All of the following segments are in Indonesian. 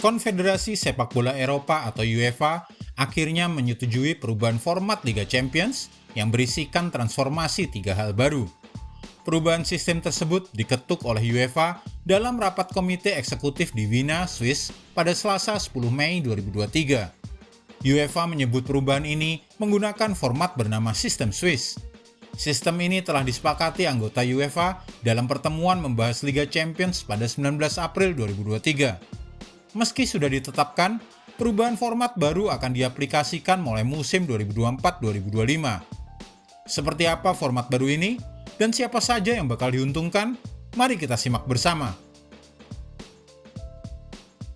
Konfederasi Sepak Bola Eropa atau UEFA akhirnya menyetujui perubahan format Liga Champions yang berisikan transformasi 3 hal baru. Perubahan sistem tersebut diketuk oleh UEFA dalam rapat komite eksekutif di Wina, Swiss pada Selasa 10 Mei 2023. UEFA menyebut perubahan ini menggunakan format bernama Sistem Swiss. Sistem ini telah disepakati anggota UEFA dalam pertemuan membahas Liga Champions pada 19 April 2023. Meski sudah ditetapkan, perubahan format baru akan diaplikasikan mulai musim 2024-2025. Seperti apa format baru ini? Dan siapa saja yang bakal diuntungkan? Mari kita simak bersama.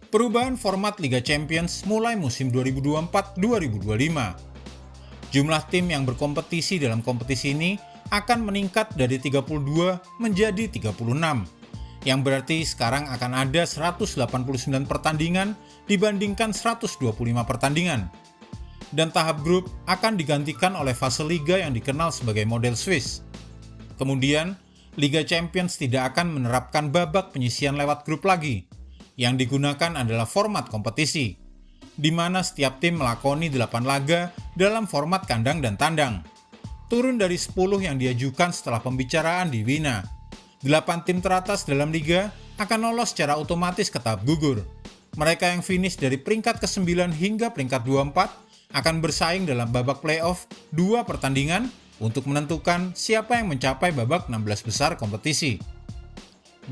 Perubahan format Liga Champions mulai musim 2024-2025. Jumlah tim yang berkompetisi dalam kompetisi ini akan meningkat dari 32 menjadi 36. Yang berarti sekarang akan ada 189 pertandingan dibandingkan 125 pertandingan. Dan tahap grup akan digantikan oleh fase liga yang dikenal sebagai model Swiss. Kemudian, Liga Champions tidak akan menerapkan babak penyisian lewat grup lagi. Yang digunakan adalah format kompetisi, di mana setiap tim melakoni 8 laga dalam format kandang dan tandang. Turun dari 10 yang diajukan setelah pembicaraan di Wina. 8 tim teratas dalam liga akan lolos secara otomatis ke tahap gugur. Mereka yang finish dari peringkat ke-9 hingga peringkat 24 akan bersaing dalam babak playoff 2 pertandingan untuk menentukan siapa yang mencapai babak 16 besar kompetisi.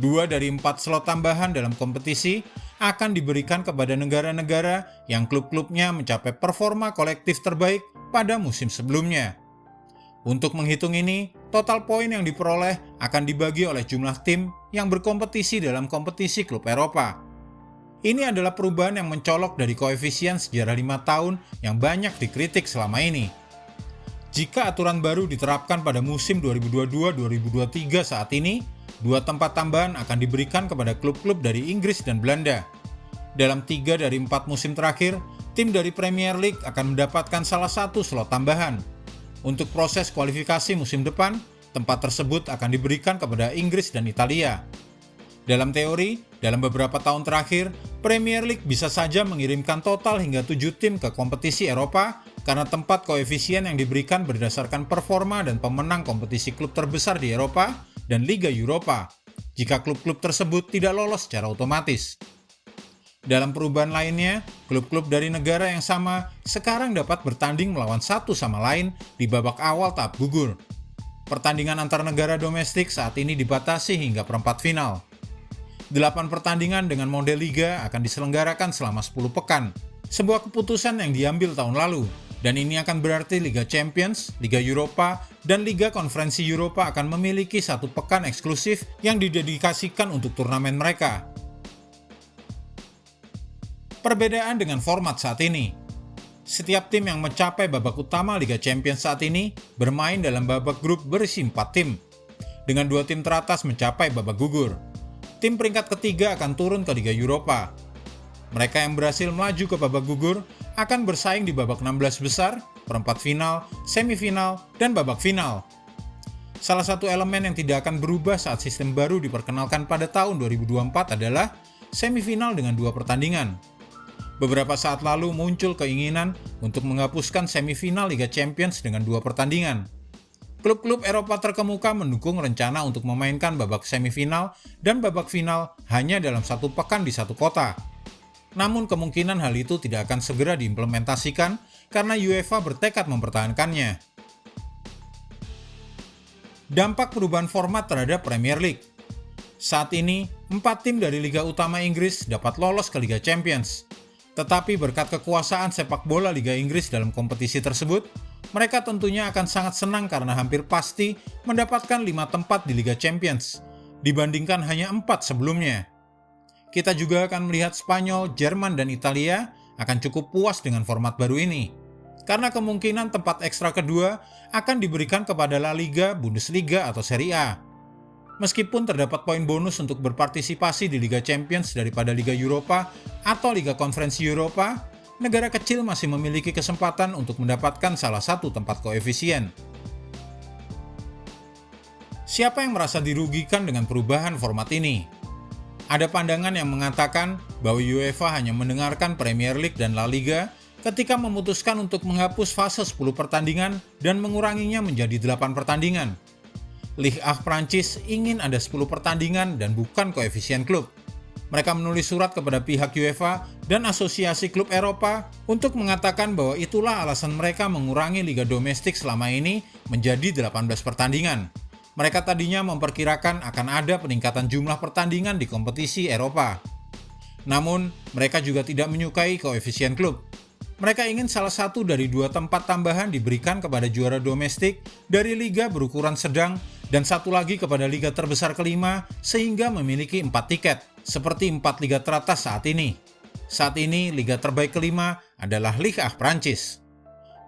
2 dari 4 slot tambahan dalam kompetisi akan diberikan kepada negara-negara yang klub-klubnya mencapai performa kolektif terbaik pada musim sebelumnya. Untuk menghitung ini, total poin yang diperoleh akan dibagi oleh jumlah tim yang berkompetisi dalam kompetisi klub Eropa. Ini adalah perubahan yang mencolok dari koefisien sejarah 5 tahun yang banyak dikritik selama ini. Jika aturan baru diterapkan pada musim 2022-2023 saat ini, 2 tempat tambahan akan diberikan kepada klub-klub dari Inggris dan Belanda. Dalam 3 dari 4 musim terakhir, tim dari Premier League akan mendapatkan salah satu slot tambahan. Untuk proses kualifikasi musim depan, tempat tersebut akan diberikan kepada Inggris dan Italia. Dalam teori, dalam beberapa tahun terakhir, Premier League bisa saja mengirimkan total hingga 7 tim ke kompetisi Eropa karena tempat koefisien yang diberikan berdasarkan performa dan pemenang kompetisi klub terbesar di Eropa dan Liga Eropa, jika klub-klub tersebut tidak lolos secara otomatis. Dalam perubahan lainnya, klub-klub dari negara yang sama sekarang dapat bertanding melawan satu sama lain di babak awal tahap gugur. Pertandingan antar negara domestik saat ini dibatasi hingga perempat final. 8 pertandingan dengan model liga akan diselenggarakan selama 10 pekan, sebuah keputusan yang diambil tahun lalu, dan ini akan berarti Liga Champions, Liga Eropa, dan Liga Konferensi Eropa akan memiliki 1 pekan eksklusif yang didedikasikan untuk turnamen mereka. Perbedaan dengan format saat ini. Setiap tim yang mencapai babak utama Liga Champions saat ini bermain dalam babak grup berisi 4 tim, dengan 2 tim teratas mencapai babak gugur. Tim peringkat ketiga akan turun ke Liga Eropa. Mereka yang berhasil melaju ke babak gugur akan bersaing di babak 16 besar, perempat final, semifinal, dan babak final. Salah satu elemen yang tidak akan berubah saat sistem baru diperkenalkan pada tahun 2024 adalah semifinal dengan 2 pertandingan. Beberapa saat lalu muncul keinginan untuk menghapuskan semifinal Liga Champions dengan 2 pertandingan. Klub-klub Eropa terkemuka mendukung rencana untuk memainkan babak semifinal dan babak final hanya dalam 1 pekan di 1 kota. Namun kemungkinan hal itu tidak akan segera diimplementasikan karena UEFA bertekad mempertahankannya. Dampak perubahan format terhadap Premier League. Saat ini, 4 tim dari Liga Utama Inggris dapat lolos ke Liga Champions. Tetapi berkat kekuasaan sepak bola Liga Inggris dalam kompetisi tersebut, mereka tentunya akan sangat senang karena hampir pasti mendapatkan 5 tempat di Liga Champions, dibandingkan hanya 4 sebelumnya. Kita juga akan melihat Spanyol, Jerman, dan Italia akan cukup puas dengan format baru ini, karena kemungkinan tempat ekstra kedua akan diberikan kepada La Liga, Bundesliga, atau Serie A. Meskipun terdapat poin bonus untuk berpartisipasi di Liga Champions daripada Liga Eropa atau Liga Konferensi Eropa, negara kecil masih memiliki kesempatan untuk mendapatkan salah satu tempat koefisien. Siapa yang merasa dirugikan dengan perubahan format ini? Ada pandangan yang mengatakan bahwa UEFA hanya mendengarkan Premier League dan La Liga ketika memutuskan untuk menghapus fase 10 pertandingan dan menguranginya menjadi 8 pertandingan. Ligue 1 Prancis ingin ada 10 pertandingan dan bukan koefisien klub. Mereka menulis surat kepada pihak UEFA dan Asosiasi Klub Eropa untuk mengatakan bahwa itulah alasan mereka mengurangi liga domestik selama ini menjadi 18 pertandingan. Mereka tadinya memperkirakan akan ada peningkatan jumlah pertandingan di kompetisi Eropa. Namun, mereka juga tidak menyukai koefisien klub. Mereka ingin salah satu dari 2 tempat tambahan diberikan kepada juara domestik dari liga berukuran sedang dan satu lagi kepada liga terbesar kelima sehingga memiliki 4 tiket, seperti 4 liga teratas saat ini. Saat ini, liga terbaik kelima adalah Ligue 1 Prancis.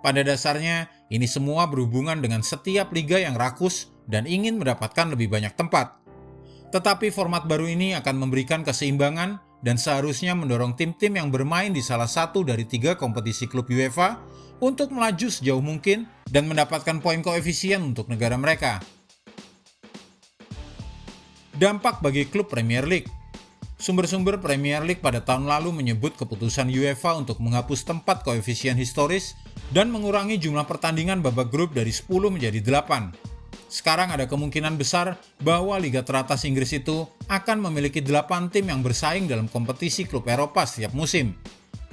Pada dasarnya, ini semua berhubungan dengan setiap liga yang rakus dan ingin mendapatkan lebih banyak tempat. Tetapi format baru ini akan memberikan keseimbangan dan seharusnya mendorong tim-tim yang bermain di salah satu dari 3 kompetisi klub UEFA untuk melaju sejauh mungkin dan mendapatkan poin koefisien untuk negara mereka. Dampak bagi klub Premier League. Sumber-sumber Premier League pada tahun lalu menyebut keputusan UEFA untuk menghapus tempat koefisien historis dan mengurangi jumlah pertandingan babak grup dari 10 menjadi 8. Sekarang ada kemungkinan besar bahwa Liga teratas Inggris itu akan memiliki 8 tim yang bersaing dalam kompetisi klub Eropa setiap musim,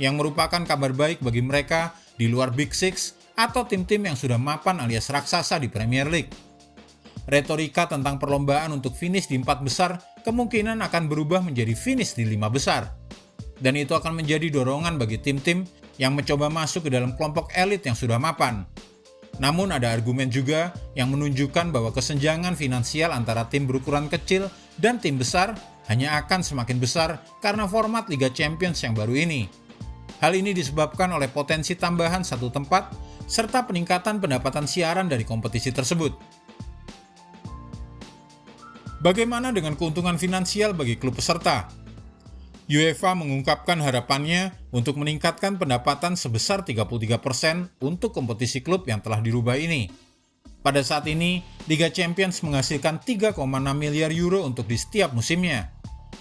yang merupakan kabar baik bagi mereka di luar Big Six atau tim-tim yang sudah mapan alias raksasa di Premier League. Retorika tentang perlombaan untuk finish di 4 besar kemungkinan akan berubah menjadi finish di 5 besar. Dan itu akan menjadi dorongan bagi tim-tim yang mencoba masuk ke dalam kelompok elit yang sudah mapan. Namun ada argumen juga yang menunjukkan bahwa kesenjangan finansial antara tim berukuran kecil dan tim besar hanya akan semakin besar karena format Liga Champions yang baru ini. Hal ini disebabkan oleh potensi tambahan satu tempat serta peningkatan pendapatan siaran dari kompetisi tersebut. Bagaimana dengan keuntungan finansial bagi klub peserta? UEFA mengungkapkan harapannya untuk meningkatkan pendapatan sebesar 33% untuk kompetisi klub yang telah dirubah ini. Pada saat ini, Liga Champions menghasilkan 3,6 miliar euro untuk di setiap musimnya.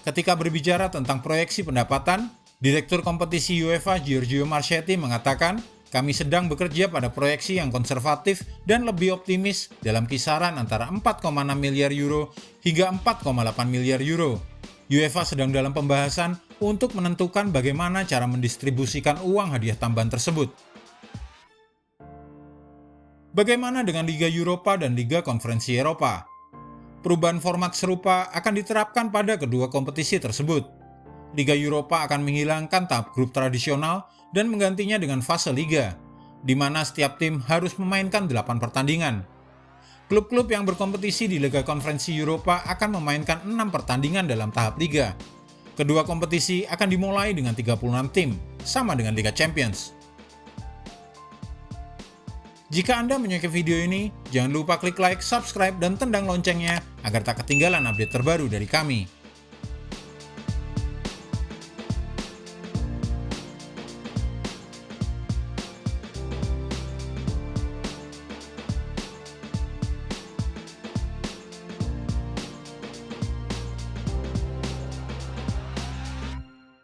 Ketika berbicara tentang proyeksi pendapatan, Direktur Kompetisi UEFA Giorgio Marchetti mengatakan, kami sedang bekerja pada proyeksi yang konservatif dan lebih optimis dalam kisaran antara 4,6 miliar euro hingga 4,8 miliar euro. UEFA sedang dalam pembahasan untuk menentukan bagaimana cara mendistribusikan uang hadiah tambahan tersebut. Bagaimana dengan Liga Eropa dan Liga Konferensi Eropa? Perubahan format serupa akan diterapkan pada kedua kompetisi tersebut. Liga Eropa akan menghilangkan tahap grup tradisional dan menggantinya dengan fase liga, di mana setiap tim harus memainkan 8 pertandingan. Klub-klub yang berkompetisi di Liga Konferensi Eropa akan memainkan 6 pertandingan dalam tahap liga. Kedua kompetisi akan dimulai dengan 36 tim, sama dengan Liga Champions. Jika Anda menyukai video ini, jangan lupa klik like, subscribe, dan tendang loncengnya agar tak ketinggalan update terbaru dari kami.